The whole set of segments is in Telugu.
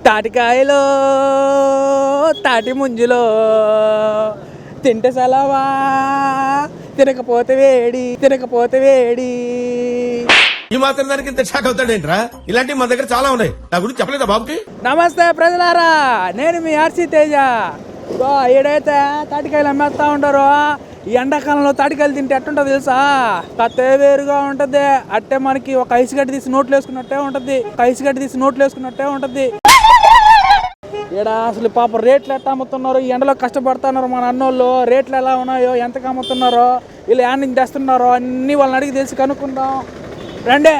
తాటికాయలో తాటి ముంజులో తింటే సలవా తినకపోతే వేడి. ఈ మాత్రం దానికి ఇంత షాక్ అవుతాడేంట్రా? ఇలాంటివి మా దగ్గర చాలా ఉన్నాయి. నా గురించి చెప్పలేదా బాబుకి? నమస్తే ప్రజలారా, నేను మీ ఆర్సీ తేజ. ఏడైతే తాటికాయలు అమ్మేస్తా ఉంటారో ఈ ఎండాకాలంలో తాటికాయలు తింటే ఎట్టుంటది తెలుసా? కత్తే వేరుగా ఉంటది. అట్టే మనకి ఒక ఐస్ గడ్డి తీసి నోట్లు వేసుకున్నట్టే ఉంటది. ఈడ అసలు పాప రేట్లు ఎట్లా అమ్ముతున్నారు, ఈ ఎండలో కష్టపడుతున్నారు మన అన్నోళ్ళు. రేట్లు ఎలా ఉన్నాయో, ఎంతకు అమ్ముతున్నారో, వీళ్ళు యాడ్ నుంచి తెస్తున్నారో అన్నీ వాళ్ళని అడిగి తెలిసి కనుక్కుందాం రండి.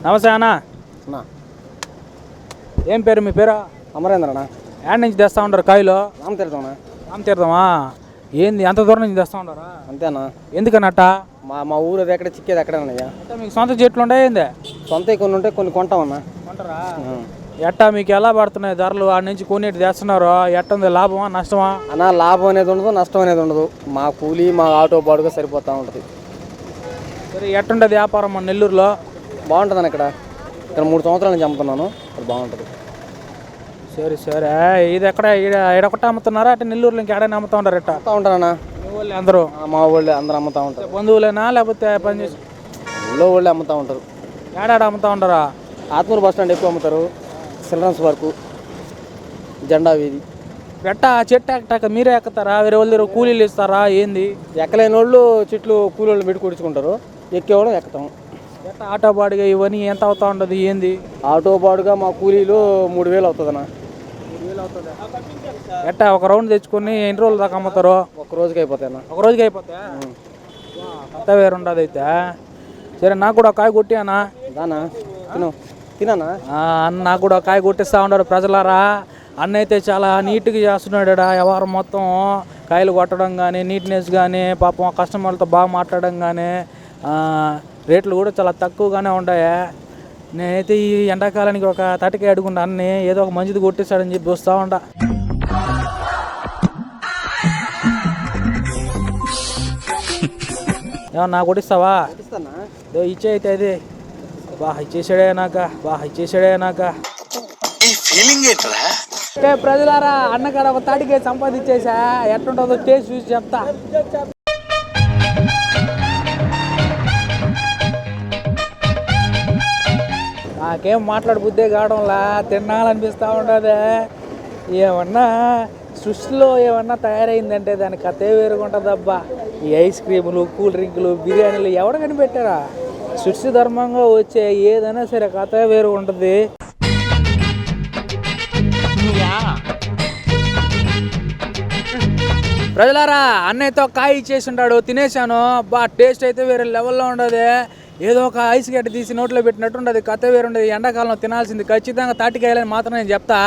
నమస్తే అన్న. ఏం పేరు మీ పేరు? అమరేంద్ర అన్న. యాడ్ నుంచి తెస్తా ఉంటారు కాయలు? రామతీర్థమా. ఏంది అంత దూరం నుంచి తెస్తా ఉంటారా? అంతేనా? ఎందుకన్నట్ట? మా ఊరు అది ఎక్కడ చిక్కేది ఎక్కడన్నయ్యా. అంటే మీకు సొంత చెట్లు ఉంటాయి ఏంది? సొంత కొన్ని ఉంటే కొన్ని కొంటామన్నా. కొంటారా? ఎట్టా మీకు ఎలా పడుతున్నాయి ధరలు? ఆడ నుంచి కొనేటి తెస్తున్నారు, ఎట్టుంది? లాభమా నష్టమా? అన్న లాభం అనేది ఉండదు, నష్టం అనేది ఉండదు. మా కూలీ మా ఆటో బాడుగా సరిపోతూ ఉంటుంది. సరే, ఎట్టుంటుంది వ్యాపారం మన నెల్లూరులో? బాగుంటుంది అన్న. ఇక్కడ 3 సంవత్సరాల నుంచి అమ్ముతున్నాను. ఇక్కడ బాగుంటుంది. సరే, ఇది ఎక్కడ ఎడొకట అమ్ముతున్నారా? అంటే నెల్లూరులో ఇంకా ఎడైనా అమ్ముతా ఉంటారు? ఎట్టా అమ్ముతా ఉంటారన్నా. మీ వాళ్ళు అందరూ? మా వాళ్ళు అందరూ అమ్ముతా ఉంటారు. బంధువులేనా లేకపోతే పనిచేసి ఊళ్ళో వాళ్ళే అమ్ముతా ఉంటారు. ఏడాడ అమ్ముతా ఉంటారా? ఆత్మూరు బస్ స్టాండ్ ఎక్కువ అమ్ముతారు. చిల్డ్రన్స్ పార్కు, జెండా వీధి. ఎట్టా చెట్టు ఎక్కటాక మీరే ఎక్కుతారా? వేరే వాళ్ళు కూలీలు ఇస్తారా? ఏంది? ఎక్కలేని వాళ్ళు చెట్లు కూలి వాళ్ళు పెట్టి కుడుచుకుంటారు. ఎక్కేవాడు ఎక్కుతాం. ఎట్టా ఆటో బాడుగా ఇవన్నీ ఎంత అవుతా ఉంటుంది? ఏంది ఆటో బాడుగా మా కూలీలు 3000 అవుతుందన్నా. ఎట్టా ఒక రౌండ్ తెచ్చుకొని ఎన్ని రోజులు దాకా అమ్ముతారు? ఒక రోజుకి అయిపోతాయన్నా. ఒక రోజుకి అయిపోతా? కొత్త వేరు ఉండదు అయితే. సరే, నాకు కూడా కాయ కొట్టి అన్న. దానా తినన్నా. అన్న నాకు కూడా కాయ కొట్టిస్తూ ఉన్నారు ప్రజలారా. అన్న అయితే చాలా నీట్గా చేస్తున్నాడు. వ్యవహారం మొత్తం కాయలు కొట్టడం కానీ, నీట్నెస్ కానీ, పాపం కస్టమర్లతో బాగా మాట్లాడడం కానీ, రేట్లు కూడా చాలా తక్కువగానే ఉంటాయి. నేనైతే ఈ ఎండాకాలానికి ఒక తాటికాయ అడుగుండా అన్ని ఏదో ఒక మంచిది కొట్టిస్తాడని చెప్పి వస్తూ ఉంటా. ఏమన్నా నాకు కొట్టిస్తావా? ఇచ్చే అయితే అది ఇచ్చేసాడే నాక. ప్రజలారా, అన్నగారు ఒక తాటికాయ సంపాదించేసా. ఎట్లుంటుందో టేస్ట్ చూసి చెప్తా. నాకేం మాట్లాడు బుద్ధే కావడంలా, తినాలనిపిస్తూ ఉంటుంది. ఏమన్నా సృష్టిలో ఏమన్నా తయారైందంటే దాని కథే వేరుగా ఉంటుంది అబ్బా. ఈ ఐస్ క్రీములు, కూల్ డ్రింకులు, బిర్యానీలు ఎవడ కనిపెట్టారా? సృష్టి ధర్మంగా వచ్చే ఏదైనా సరే కథ వేరు ఉంటుంది. ప్రజలారా, అన్నయ్యతో కాయ ఇచ్చేసి ఉంటాడు, తినేసాను. టేస్ట్ అయితే వేరే లెవెల్లో ఉండదు. ఏదో ఒక ఐస్ గడ్డ తీసి నోట్లో పెట్టినట్టు ఉండదు, కథ వేరు ఉండదు. ఎండాకాలంలో తినాల్సింది ఖచ్చితంగా తాటికాయలని మాత్రం నేను చెప్తా.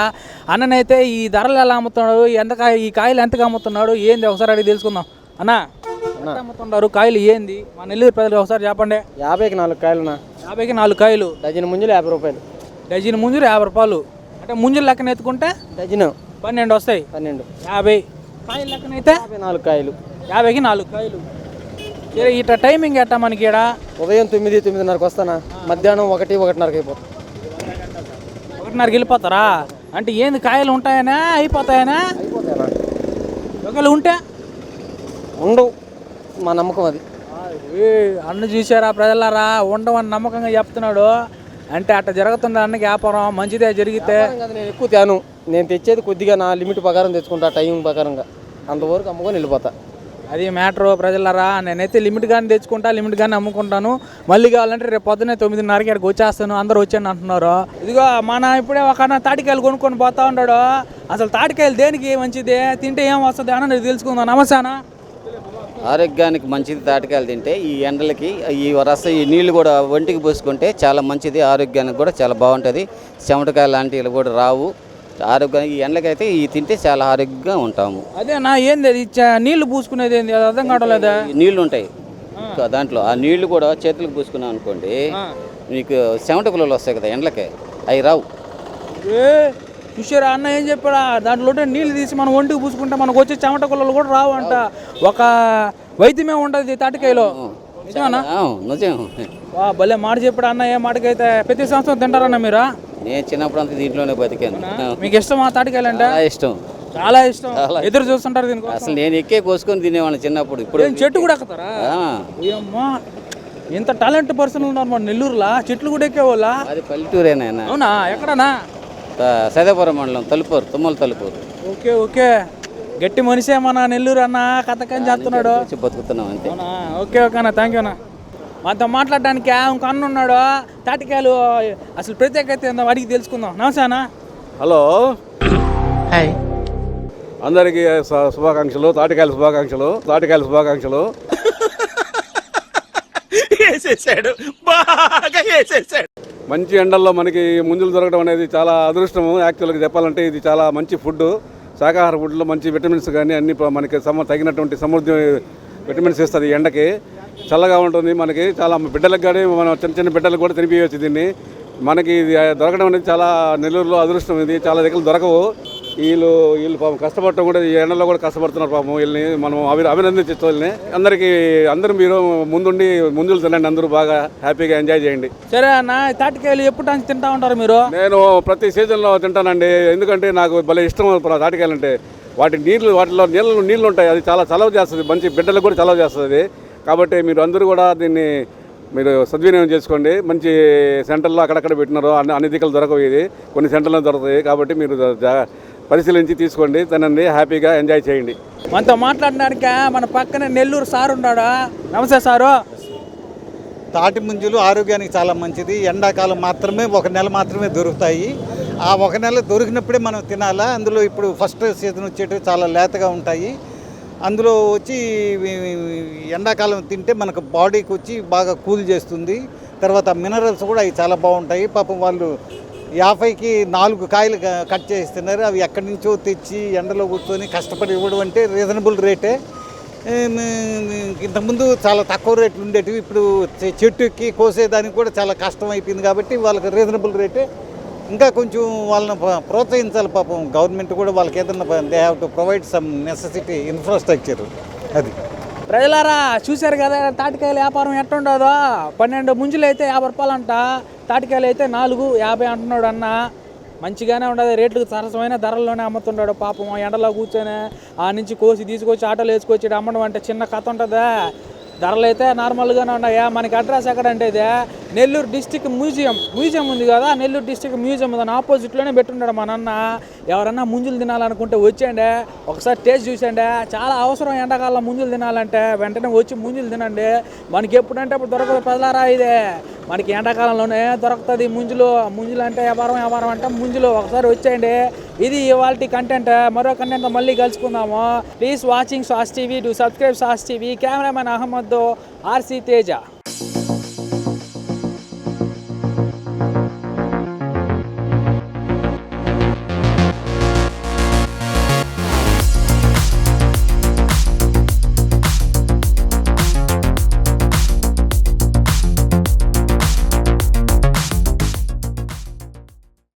అన్ననైతే ఈ ధరలు ఎలా అమ్ముతున్నాడు, ఈ కాయలు ఎంతగా అమ్ముతున్నాడు, ఏంది ఒకసారి అడిగి తెలుసుకుందాం. అన్న అమ్ముతున్నారు కాయలు ఏంది? మా నెల్లూరు ప్రజలు ఒకసారి చెప్పండి. 50కి 4 కాయలునా? 50కి 4 కాయలు. డజన్ ముంజులు 50 రూపాయలు. డజన్ ముంజులు 50 రూపాయలు. అంటే ముంజులు లెక్కన ఎత్తుకుంటే డజన్ 12 వస్తాయి. 12. 50 కాయలు లెక్కన అయితే 54 కాయలు. 50కి 4 కాయలు. ఇట్లా టైమింగ్ ఎట్టా మనకి? ఇక్కడ ఉదయం 9, 9:30కి వస్తానా. మధ్యాహ్నం 1, 1:30కి అయిపోతుంది. 1:30కి వెళ్ళిపోతారా? అంటే ఏంది కాయలు ఉంటాయనా అయిపోతాయనా? ఒకవేళ ఉంటే ఉండవు, మా నమ్మకం అది. అన్న చూసారా ప్రజలారా, ఉండవని నమ్మకంగా చెప్తున్నాడు. అంటే అట్లా జరుగుతుంది అన్నకి వ్యాపారం. మంచిదే జరిగితే. నేను ఎక్కువ తేను, నేను తెచ్చేది కొద్దిగా నా లిమిట్ ప్రకారం తెచ్చుకుంటా, టైం ప్రకారంగా. అంతవరకు అమ్ముకొని వెళ్ళిపోతా. అది మ్యాటర్ ప్రజలారా. నేనైతే లిమిట్గానే తెచ్చుకుంటా, లిమిట్గానే అమ్ముకుంటాను. మళ్ళీ కావాలంటే రేపు పొద్దున్నే 9:30కి అక్కడికి వచ్చేస్తాను. అందరూ వచ్చాను అంటున్నారు. ఇదిగో మన ఇప్పుడే ఒక తాటికాయలు కొనుక్కొని పోతా ఉన్నాడు. అసలు తాటికాయలు దేనికి మంచిది, తింటే ఏం వస్తుంది అన్న నేను తెలుసుకుందాం. నమస్తే అన్న. ఆరోగ్యానికి మంచిది తాటికాయలు తింటే. ఈ ఎండలకి ఈ నీళ్లు కూడా ఒంటికి పోసుకుంటే చాలా మంచిది. ఆరోగ్యానికి కూడా చాలా బాగుంటుంది. చెమటకాయలు లాంటివి కూడా రావు. ఆరోగ్యానికి ఈ ఎండలకైతే ఈ తింటే చాలా ఆరోగ్యంగా ఉంటాము. అదే నా ఏంది అది నీళ్లు పూసుకునేది ఏంది? అది అర్థం కావడం లేదా? నీళ్లు ఉంటాయి, దాంట్లో ఆ నీళ్లు కూడా చేతులకు పూసుకున్నాం అనుకోండి, మీకు చెమట కులలు వస్తాయి కదా ఎండలకి, అవి రావు. చూసారా అన్న ఏం చెప్పాడా, దాంట్లో నీళ్ళు తీసి మనం ఒంటికి పూసుకుంటే మనకు వచ్చే చెమట కుల్లలు కూడా రావు అంట. ఒక వైద్యమే ఉంటుంది తాటికాయలో. నిజమన్నా? నిజం. భలే మాట చెప్పాడు అన్న. ఏ మాటకైతే ప్రతి సంవత్సరం తింటారన్న మీరు? నేను చిన్నప్పుడు అంతా దీంట్లోనే బతికాను. మీకు ఇష్టమా తాటికాయలు అంటే? ఇష్టం, చాలా ఇష్టం. ఎదురు చూస్తుంటారు దీనికి. అసలు నేను ఎక్కే కోసుకొని తినేవాడిని చిన్నప్పుడు. ఇప్పుడు చెట్టు కూడా ఎక్కుతారా? అమ్మా, ఎంత టాలెంట్ పర్సన్ ఉన్నారు మన నెల్లూరులా, చెట్లు కూడా ఎక్కేవాళ్ళ. అది పల్లెటూరేనా? అవునా? ఎక్కడనా? సైదాపురం మండలం, తలుపూరు, తుమ్మల తలుపూరు. ఓకే ఓకే, గట్టి మనిషే మన నెల్లూరు అన్న. కథకని చెప్తున్నాడు. బతుకుతున్నాం అంతే. అవునా? ఓకే ఓకే అన్న, థ్యాంక్ యూ అన్న. మాతో మాట్లాడడానికి ఇంకో అన్న ఉన్నాడు. తాటికాయలు అసలు ప్రత్యేకత ఏందో అడిగి తెలుసుకుందాం. నమస్తే అన్న. హలో, హాయ్, అందరికీ శుభాకాంక్షలు, తాటికాయల శుభాకాంక్షలు, తాటికాయల శుభాకాంక్షలు. మంచి ఎండల్లో మనకి ముంజులు దొరకడం అనేది చాలా అదృష్టము. యాక్చువల్గా చెప్పాలంటే ఇది చాలా మంచి ఫుడ్. శాకాహార ఫుడ్లో మంచి విటమిన్స్ కానీ అన్ని మనకి తగినటువంటి సమృద్ధి విటమిన్స్ ఇస్తుంది. ఎండకి చల్లగా ఉంటుంది. మనకి చాలా బిడ్డలకు కానీ మనం చిన్న చిన్న బిడ్డలకు కూడా తినిపించవచ్చు దీన్ని. మనకి ఇది దొరకడం అనేది చాలా నెల్లూరులో అదృష్టం. ఇది చాలా దగ్గర దొరకవు. వీళ్ళు పాపం కష్టపడటం కూడా, ఈ ఎండలో కూడా కష్టపడుతున్నారు పాపం. వీళ్ళని మనం అభినందించవచ్చు. వీళ్ళని అందరూ మీరు ముందుండి ముందులు తినండి. అందరూ బాగా హ్యాపీగా ఎంజాయ్ చేయండి. సరే అన్న, తాటికాయలు ఎప్పుడు తింటా ఉంటారు మీరు? నేను ప్రతి సీజన్లో తింటానండి. ఎందుకంటే నాకు భలే ఇష్టం తాటికాయలు అంటే. వాటిలో నీళ్ళు ఉంటాయి. అది చాలా చలవ చేస్తుంది. మంచి బిడ్డలకు కూడా చలవ చేస్తుంది. కాబట్టి మీరు అందరూ కూడా దీన్ని మీరు సద్వినియోగం చేసుకోండి. మంచి సెంటర్లో అక్కడక్కడ పెట్టినారు. అన్ని దిక్కులు దొరకవు. ఇది కొన్ని సెంటర్లో దొరుకుతాయి. కాబట్టి మీరు పరిశీలించి తీసుకోండి, తినండి, హ్యాపీగా ఎంజాయ్ చేయండి. మనతో మాట్లాడడానికి మన పక్కనే నెల్లూరు సార్ ఉన్నాడా. నమస్తే సారు. తాటి ముంజలు ఆరోగ్యానికి చాలా మంచిది. ఎండాకాలం మాత్రమే, ఒక నెల మాత్రమే దొరుకుతాయి. ఆ ఒక నెల దొరికినప్పుడే మనం తినాలా. అందులో ఇప్పుడు ఫస్ట్ సీజన్ వచ్చేటివి చాలా లేతగా ఉంటాయి. అందులో వచ్చి ఎండాకాలం తింటే మనకు బాడీకి వచ్చి బాగా కూల్ చేస్తుంది. తర్వాత మినరల్స్ కూడా అవి చాలా బాగుంటాయి. పాపం వాళ్ళు 50కి 4 కాయలు కట్ చేస్తున్నారు. అవి ఎక్కడి నుంచో తెచ్చి ఎండలో కూర్చొని కష్టపడి ఇవ్వడం అంటే రీజనబుల్ రేటే. ఇంతకుముందు చాలా తక్కువ రేట్లు ఉండేటివి. ఇప్పుడు చెట్టు ఎక్కి కోసేదానికి కూడా చాలా కష్టం అయిపోయింది. కాబట్టి వాళ్ళకి రీజనబుల్ రేటే. ఇంకా కొంచెం వాళ్ళని ప్రోత్సహించాలి. పాపం గవర్నమెంట్ కూడా వాళ్ళకి ఏదన్నా they have to provide some necessity infrastructure. అది ప్రజలారా చూశారు కదా తాటికాయల వ్యాపారం ఎట్టుండదో. 12 ముంజులు అయితే 50 రూపాయలు అంట, తాటికాయలు అయితే 4.50 అంటున్నాడు అన్న. మంచిగానే ఉండదు, రేట్లు సరసమైన ధరల్లోనే అమ్ముతున్నాడు. పాపం ఎండలో కూర్చొని ఆ నుంచి కోసి తీసుకొచ్చి ఆటోలు వేసుకొచ్చి అమ్మడం అంటే చిన్న కథ ఉంటుందా. ధరలు అయితే నార్మల్గానే ఉన్నాయా. మనకి అడ్రస్ ఎక్కడంటే ఇదే నెల్లూరు డిస్టిక్ మ్యూజియం ఉంది కదా, నెల్లూరు డిస్టిక్ మ్యూజియం దాని ఆపోజిట్లోనే పెట్టున్నాడు మా నాన్న. ఎవరన్నా ముంజులు తినాలనుకుంటే వచ్చేయండి, ఒకసారి టేస్ట్ చూసేయండి. చాలా అవసరం ఎండాకాలం ముంజులు తినాలంటే. వెంటనే వచ్చి ముంజులు తినండి. మనకి ఎప్పుడంటే అప్పుడు దొరకదు ప్రజలారా. ఇదే మనకి ఎండాకాలంలోనే దొరుకుతుంది ముంజులు అంటే వ్యాపారం అంటే ముంజులు. ఒకసారి వచ్చేయండి. ఇది ఇవాల్టి కంటెంట్. మరో కంటెంట్ మళ్ళీ కలుసుకుందాము. Please watching SAS TV. To subscribe SAS TV. Cameraman Ahmed, RC Teja.